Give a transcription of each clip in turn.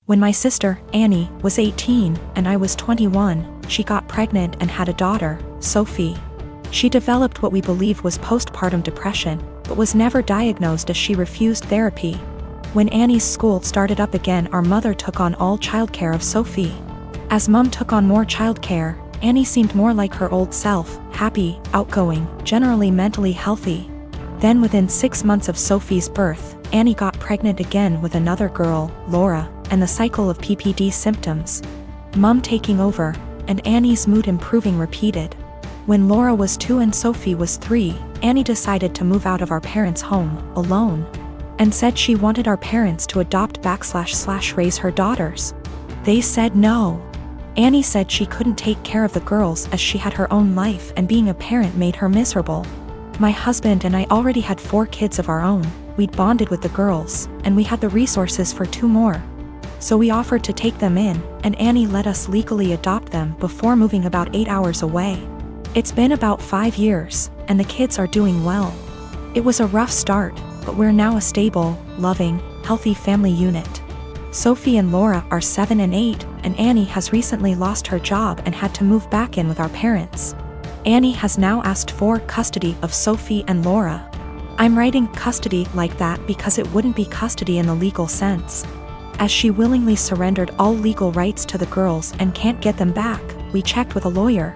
When my sister, Annie, was 18 and I was 21, she got pregnant and had a daughter, Sophie. She developed what we believe was postpartum depression, but was never diagnosed as she refused therapy. When Annie's school started up again, our mother took on all childcare of Sophie. As Mum took on more childcare, Annie seemed more like her old self, happy, outgoing, generally mentally healthy. Then within 6 months of Sophie's birth, Annie got pregnant again with another girl, Laura, and the cycle of PPD symptoms. Mum taking over, and Annie's mood improving repeated. When Laura was 2 and Sophie was 3, Annie decided to move out of our parents' home, alone, and said she wanted our parents to adopt/raise her daughters. They said no. Annie said she couldn't take care of the girls as she had her own life and being a parent made her miserable. My husband and I already had 4 kids of our own, we'd bonded with the girls, and we had the resources for 2 more. So we offered to take them in, and Annie let us legally adopt them before moving about 8 hours away. It's been about 5 years, and the kids are doing well. It was a rough start, but we're now a stable, loving, healthy family unit. Sophie and Laura are 7 and 8, and Annie has recently lost her job and had to move back in with our parents. Annie has now asked for custody of Sophie and Laura. I'm writing custody like that because it wouldn't be custody in the legal sense. As she willingly surrendered all legal rights to the girls and can't get them back, we checked with a lawyer.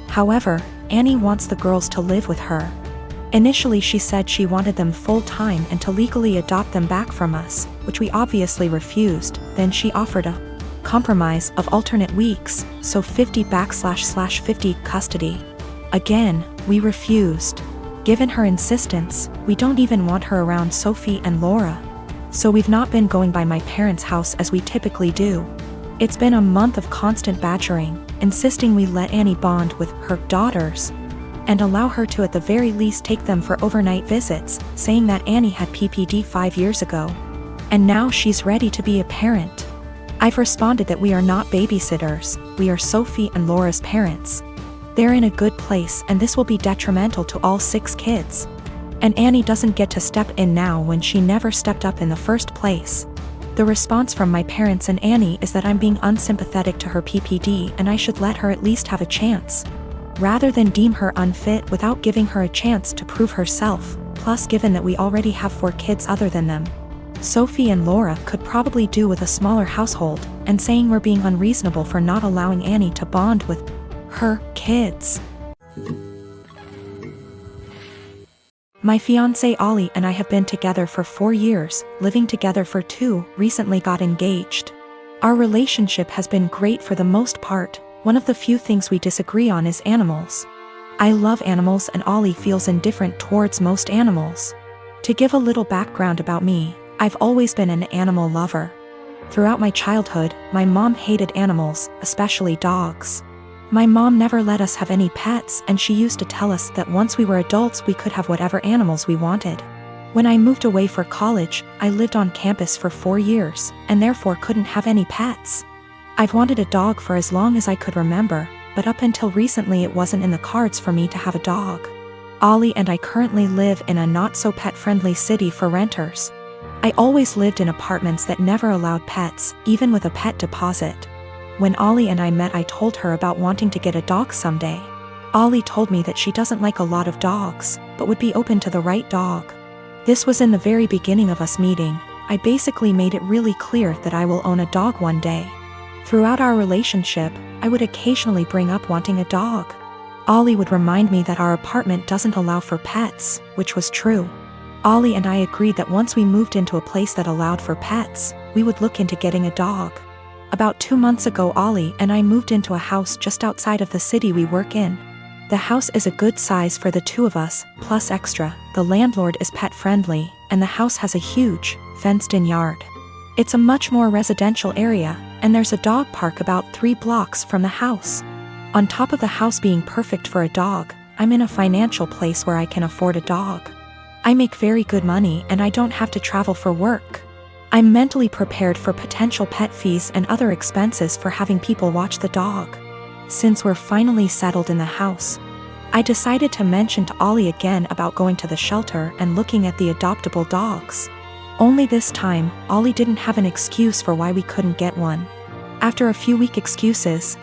However, Annie wants the girls to live with her. Initially she said she wanted them full-time and to legally adopt them back from us, which we obviously refused. Then she offered a compromise of alternate weeks, so 50//50 custody. Again, we refused. Given her insistence, we don't even want her around Sophie and Laura. So we've not been going by my parents' house as we typically do. It's been a month of constant badgering, insisting we let Annie bond with her daughters and allow her to at the very least take them for overnight visits, saying that Annie had PPD 5 years ago. And now she's ready to be a parent. I've responded that we are not babysitters, we are Sophie and Laura's parents. They're in a good place and this will be detrimental to all 6 kids. And Annie doesn't get to step in now when she never stepped up in the first place. The response from my parents and Annie is that I'm being unsympathetic to her PPD and I should let her at least have a chance, rather than deem her unfit without giving her a chance to prove herself. Plus, given that we already have 4 kids other than them, Sophie and Laura could probably do with a smaller household, and saying we're being unreasonable for not allowing Annie to bond with her kids. My fiancé Ollie and I have been together for 4 years, living together for 2, recently got engaged. Our relationship has been great for the most part. One of the few things we disagree on is animals. I love animals and Ollie feels indifferent towards most animals. To give a little background about me, I've always been an animal lover. Throughout my childhood, my mom hated animals, especially dogs. My mom never let us have any pets and she used to tell us that once we were adults we could have whatever animals we wanted. When I moved away for college, I lived on campus for 4 years, and therefore couldn't have any pets. I've wanted a dog for as long as I could remember, but up until recently it wasn't in the cards for me to have a dog. Ollie and I currently live in a not-so-pet-friendly city for renters. I always lived in apartments that never allowed pets, even with a pet deposit. When Ollie and I met, I told her about wanting to get a dog someday. Ollie told me that she doesn't like a lot of dogs, but would be open to the right dog. This was in the very beginning of us meeting. I basically made it really clear that I will own a dog one day. Throughout our relationship, I would occasionally bring up wanting a dog. Ollie would remind me that our apartment doesn't allow for pets, which was true. Ollie and I agreed that once we moved into a place that allowed for pets, we would look into getting a dog. About 2 months ago, Ollie and I moved into a house just outside of the city we work in. The house is a good size for the 2 of us, plus extra. The landlord is pet-friendly, and the house has a huge, fenced-in yard. It's a much more residential area, and there's a dog park about 3 blocks from the house. On top of the house being perfect for a dog, I'm in a financial place where I can afford a dog. I make very good money and I don't have to travel for work. I'm mentally prepared for potential pet fees and other expenses for having people watch the dog. Since we're finally settled in the house, I decided to mention to Ollie again about going to the shelter and looking at the adoptable dogs. Only this time, Ollie didn't have an excuse for why we couldn't get one. After a few weak excuses,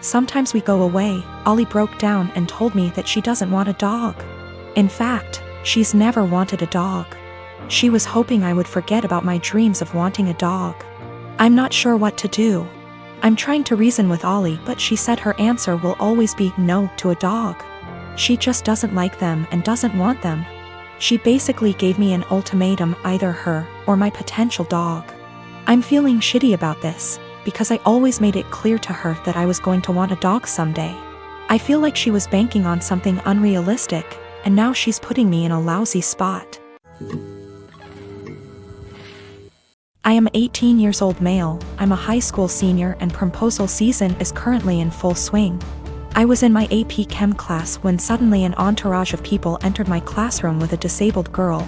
sometimes we go away, Ollie broke down and told me that she doesn't want a dog. In fact, she's never wanted a dog. She was hoping I would forget about my dreams of wanting a dog. I'm not sure what to do. I'm trying to reason with Ollie, but she said her answer will always be no to a dog. She just doesn't like them and doesn't want them. She basically gave me an ultimatum, either her or my potential dog. I'm feeling shitty about this, because I always made it clear to her that I was going to want a dog someday. I feel like she was banking on something unrealistic, and now she's putting me in a lousy spot. I am 18 years old male, I'm a high school senior and proposal season is currently in full swing. I was in my AP Chem class when suddenly an entourage of people entered my classroom with a disabled girl.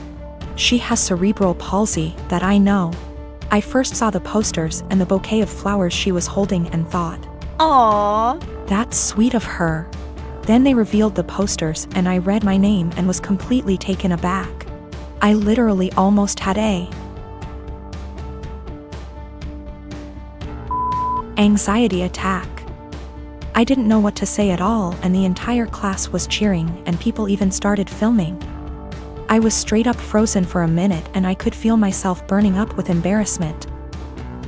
She has cerebral palsy, that I know. I first saw the posters and the bouquet of flowers she was holding and thought, "Aww, that's sweet of her." Then they revealed the posters and I read my name and was completely taken aback. I literally almost had a anxiety attack. I didn't know what to say at all, and the entire class was cheering and people even started filming. I was straight up frozen for a minute and I could feel myself burning up with embarrassment.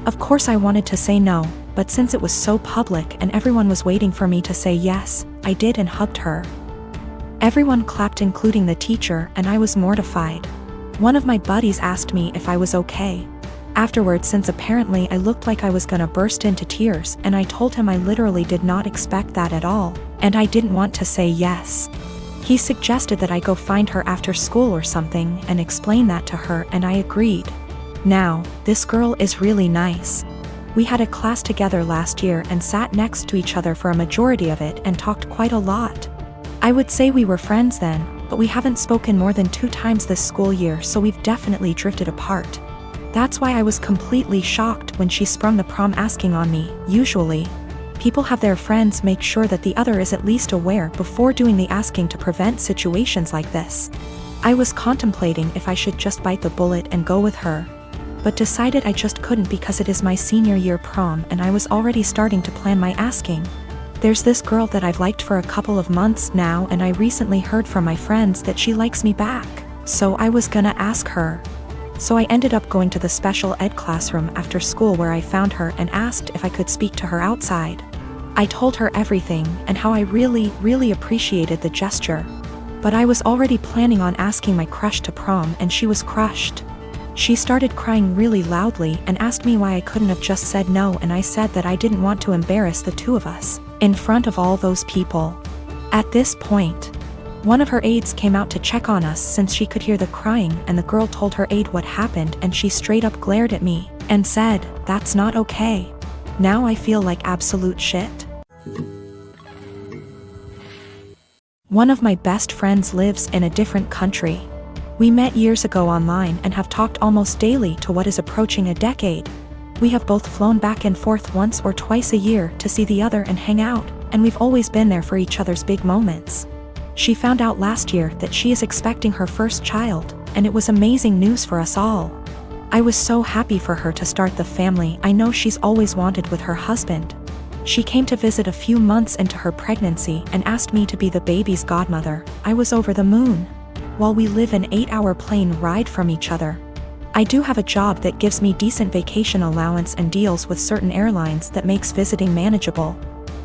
Of course I wanted to say no, but since it was so public and everyone was waiting for me to say yes, I did and hugged her. Everyone clapped including the teacher and I was mortified. One of my buddies asked me if I was okay. Afterwards, since apparently I looked like I was gonna burst into tears, and I told him I literally did not expect that at all, and I didn't want to say yes. He suggested that I go find her after school or something and explain that to her, and I agreed. Now, this girl is really nice. We had a class together last year and sat next to each other for a majority of it and talked quite a lot. I would say we were friends then, but we haven't spoken more than 2 times this school year, so we've definitely drifted apart. That's why I was completely shocked when she sprung the prom asking on me. Usually, people have their friends make sure that the other is at least aware before doing the asking to prevent situations like this. I was contemplating if I should just bite the bullet and go with her, but decided I just couldn't because it is my senior year prom and I was already starting to plan my asking. There's this girl that I've liked for a couple of months now, and I recently heard from my friends that she likes me back, so I was gonna ask her. So I ended up going to the special ed classroom after school where I found her and asked if I could speak to her outside. I told her everything and how I really appreciated the gesture. But I was already planning on asking my crush to prom and she was crushed. She started crying really loudly and asked me why I couldn't have just said no, and I said that I didn't want to embarrass the two of us in front of all those people. At this point, one of her aides came out to check on us since she could hear the crying, and the girl told her aide what happened and she straight up glared at me and said, "That's not okay." Now I feel like absolute shit. One of my best friends lives in a different country. We met years ago online and have talked almost daily to what is approaching a decade. We have both flown back and forth once or twice a year to see the other and hang out, and we've always been there for each other's big moments. She found out last year that she is expecting her first child, and it was amazing news for us all. I was so happy for her to start the family I know she's always wanted with her husband. She came to visit a few months into her pregnancy and asked me to be the baby's godmother. I was over the moon. While we live an 8-hour plane ride from each other, I do have a job that gives me decent vacation allowance and deals with certain airlines that makes visiting manageable.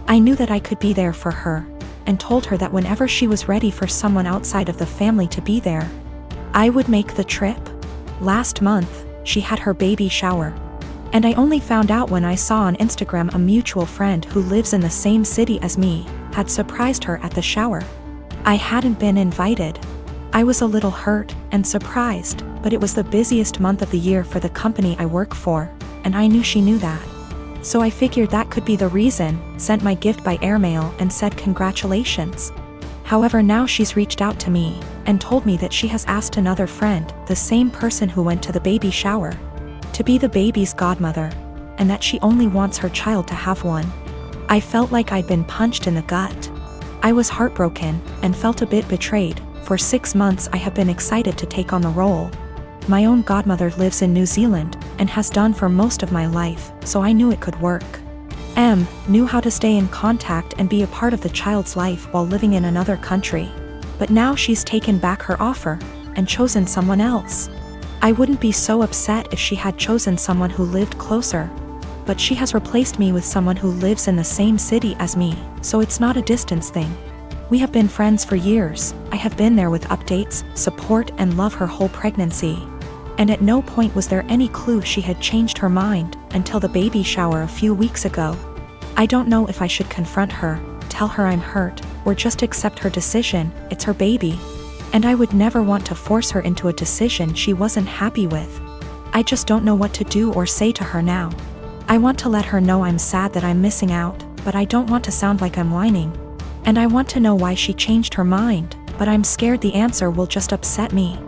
I knew that I could be there for her, and told her that whenever she was ready for someone outside of the family to be there, I would make the trip. Last month, she had her baby shower, and I only found out when I saw on Instagram a mutual friend who lives in the same city as me had surprised her at the shower. I hadn't been invited. I was a little hurt and surprised, but it was the busiest month of the year for the company I work for, and I knew she knew that. So I figured that could be the reason, sent my gift by airmail and said congratulations. However, now she's reached out to me and told me that she has asked another friend, the same person who went to the baby shower, to be the baby's godmother, and that she only wants her child to have one. I felt like I'd been punched in the gut. I was heartbroken and felt a bit betrayed. For 6 months I have been excited to take on the role. My own godmother lives in New Zealand, and has done for most of my life, so I knew it could work. M knew how to stay in contact and be a part of the child's life while living in another country. But now she's taken back her offer, and chosen someone else. I wouldn't be so upset if she had chosen someone who lived closer. But she has replaced me with someone who lives in the same city as me, so it's not a distance thing. We have been friends for years. I have been there with updates, support, and love her whole pregnancy. And at no point was there any clue she had changed her mind, until the baby shower a few weeks ago. I don't know if I should confront her, tell her I'm hurt, or just accept her decision. It's her baby. And I would never want to force her into a decision she wasn't happy with. I just don't know what to do or say to her now. I want to let her know I'm sad that I'm missing out, but I don't want to sound like I'm whining. And I want to know why she changed her mind, but I'm scared the answer will just upset me.